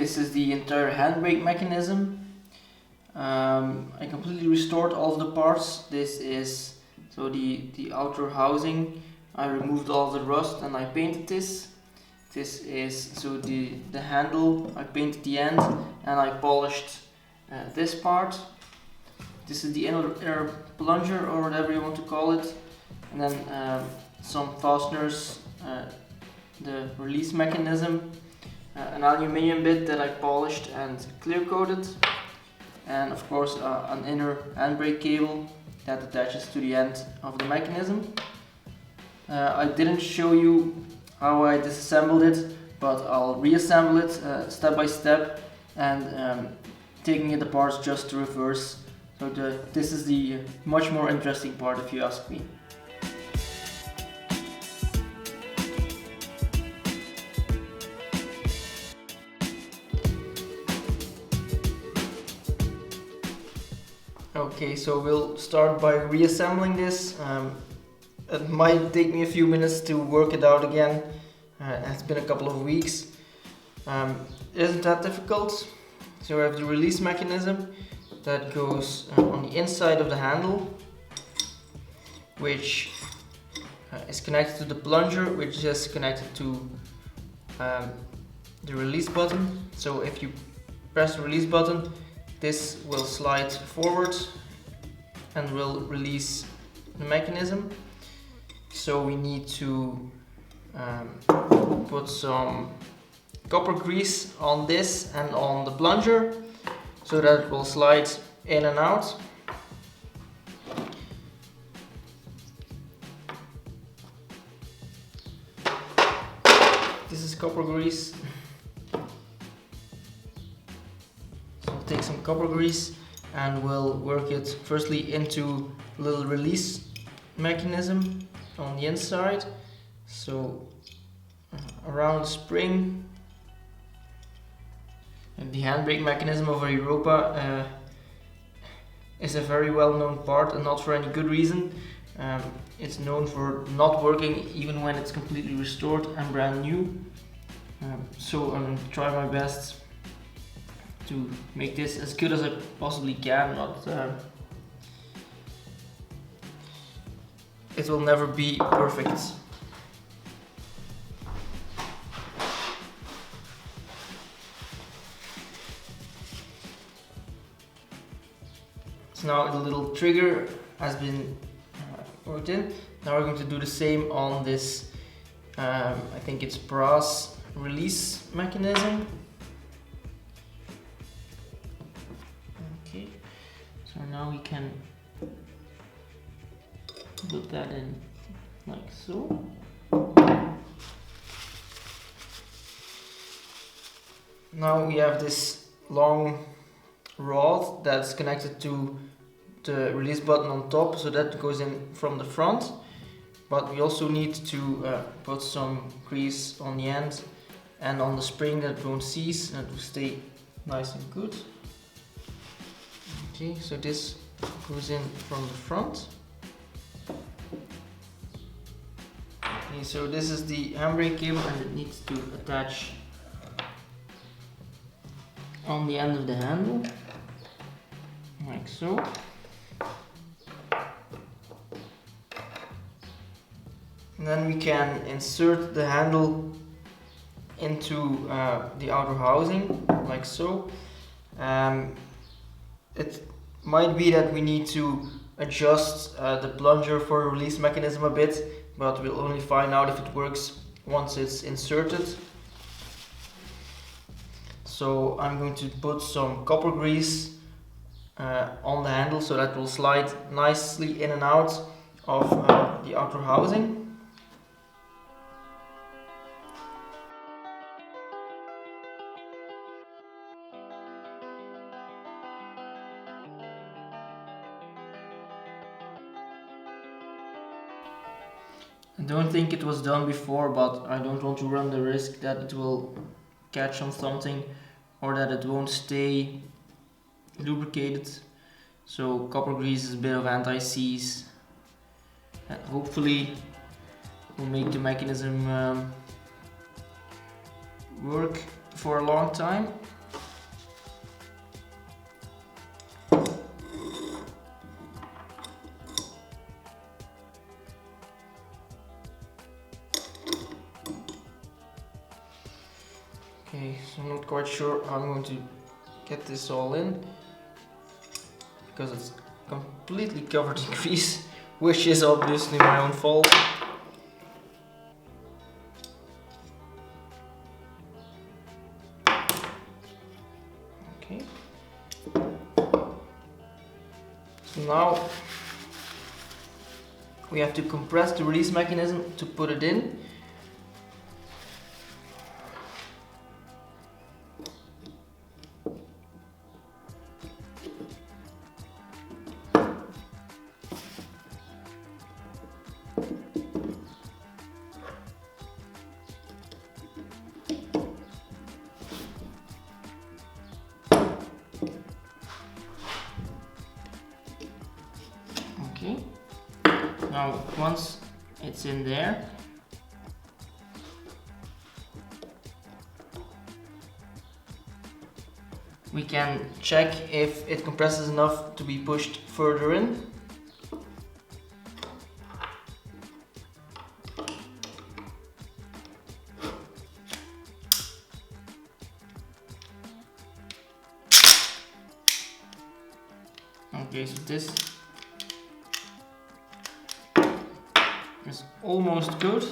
this is the entire handbrake mechanism. I completely restored all of the parts. This is the outer housing. I removed all the rust and I painted this. This is the handle. I painted the end and I polished this part. This is the inner plunger, or whatever you want to call it, and then some fasteners, the release mechanism, an aluminium bit that I polished and clear coated, and of course an inner handbrake cable that attaches to the end of the mechanism. I didn't show you how I disassembled it, but I'll reassemble it step by step, and taking it apart just to reverse. So this is the much more interesting part, if you ask me. Okay, so we'll start by reassembling this. It might take me a few minutes to work it out again. It's been a couple of weeks. It isn't that difficult. So we have the release mechanism that goes on the inside of the handle, which is connected to the plunger, which is connected to the release button. So if you press the release button, this will slide forward and will release the mechanism. So we need to put some copper grease on this and on the plunger, so that it will slide in and out. This is copper grease. So we'll take some copper grease and we'll work it firstly into a little release mechanism on the inside. So around the spring. And the handbrake mechanism of a Europa is a very well-known part, and not for any good reason. It's known for not working even when it's completely restored and brand new. So I'm going to try my best to make this as good as I possibly can. It will never be perfect. So now the little trigger has been worked in. Now we're going to do the same on this, I think it's brass release mechanism. Okay, so now we can put that in like so. Now we have this long rod that's connected to the release button on top, so that goes in from the front, but we also need to put some grease on the end and on the spring, that won't seize and it will stay nice and good. Okay, so this goes in from the front. Okay, so this is the handbrake cable and it needs to attach on the end of the handle, like so. And then we can insert the handle into the outer housing, like so. It might be that we need to adjust the plunger for the release mechanism a bit, but we'll only find out if it works once it's inserted. So I'm going to put some copper grease on the handle, so that will slide nicely in and out of the outer housing. I don't think it was done before, but I don't want to run the risk that it will catch on something or that it won't stay lubricated. So copper grease is a bit of anti-seize and hopefully will make the mechanism work for a long time. quite sure how I'm going to get this all in, because it's completely covered in grease, which is obviously my own fault. Okay. So now we have to compress the release mechanism to put it in. Okay. Now once it's in there, we can check if it compresses enough to be pushed further in. Okay, so this is almost good.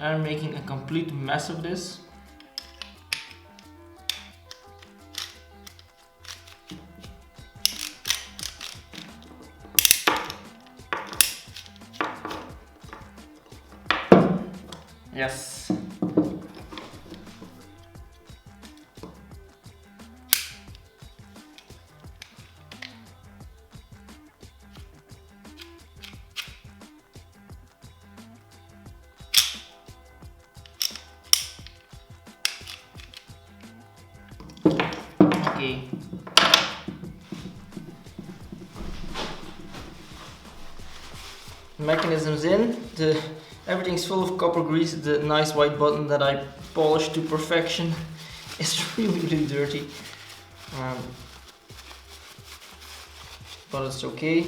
I'm making a complete mess of this. Yes. Okay. The mechanism's in. Everything's full of copper grease. The nice white button that I polished to perfection is really dirty. But it's okay.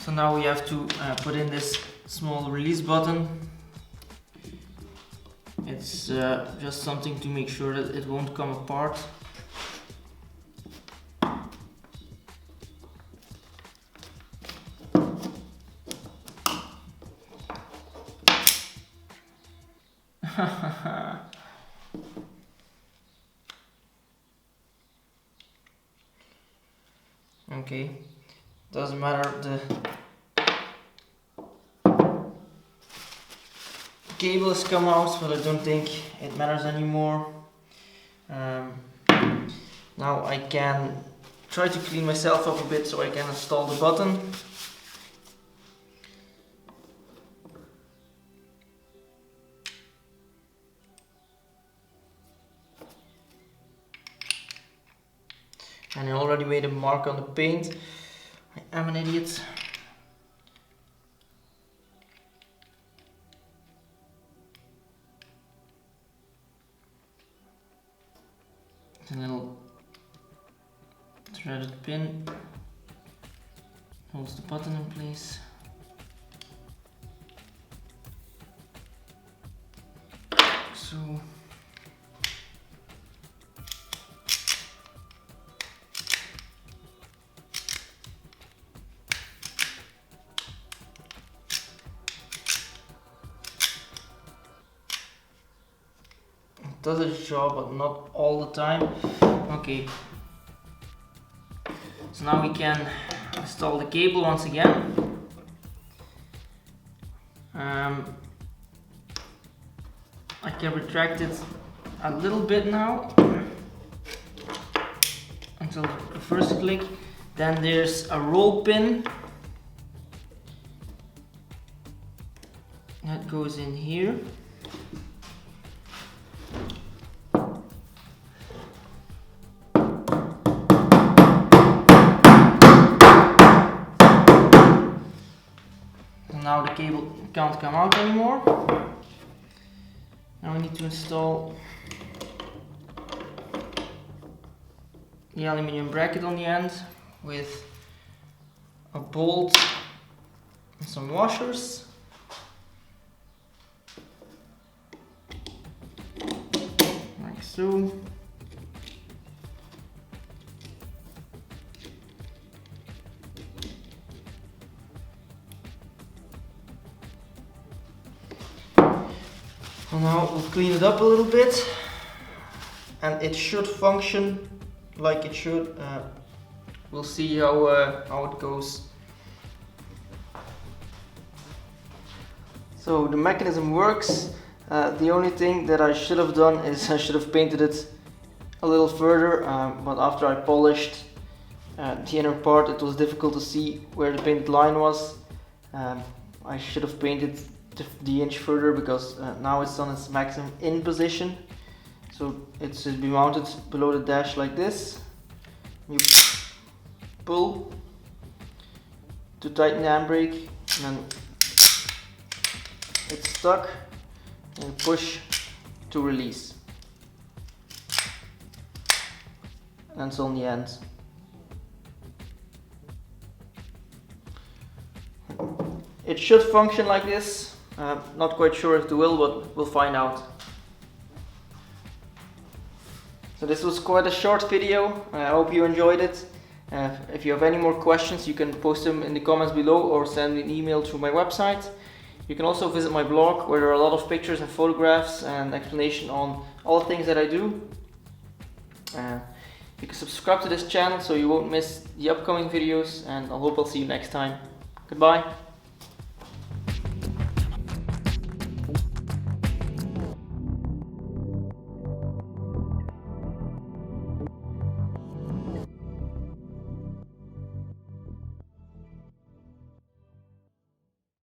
So now we have to put in this small release button. It's just something to make sure that it won't come apart. Okay, doesn't matter, the cable has come out, but I don't think it matters anymore. Now I can try to clean myself up a bit so I can install the button. And I already made a mark on the paint. I am an idiot. A little threaded pin holds the button in place. So does its job, but not all the time. Okay, so now we can install the cable once again. I can retract it a little bit now until the first click. Then there's a roll pin that goes in here. my cable can't come out anymore. Now we need to install the aluminium bracket on the end with a bolt and some washers. Like so. So now we'll clean it up a little bit, and it should function like it should. We'll see how it goes. So the mechanism works. The only thing that I should have done is I should have painted it a little further, but after I polished the inner part, it was difficult to see where the painted line was. I should have painted the inch further, because now it's on its maximum in position. So it should be mounted below the dash like this. You pull to tighten the handbrake, and then it's stuck, and you push to release, and it's on the end. It should function like this. Not quite sure if it will, but we'll find out. So this was quite a short video. I hope you enjoyed it. If you have any more questions, you can post them in the comments below or send me an email through my website. You can also visit my blog, where there are a lot of pictures and photographs and explanation on all the things that I do. You can subscribe to this channel so you won't miss the upcoming videos, and I hope I'll see you next time. Goodbye.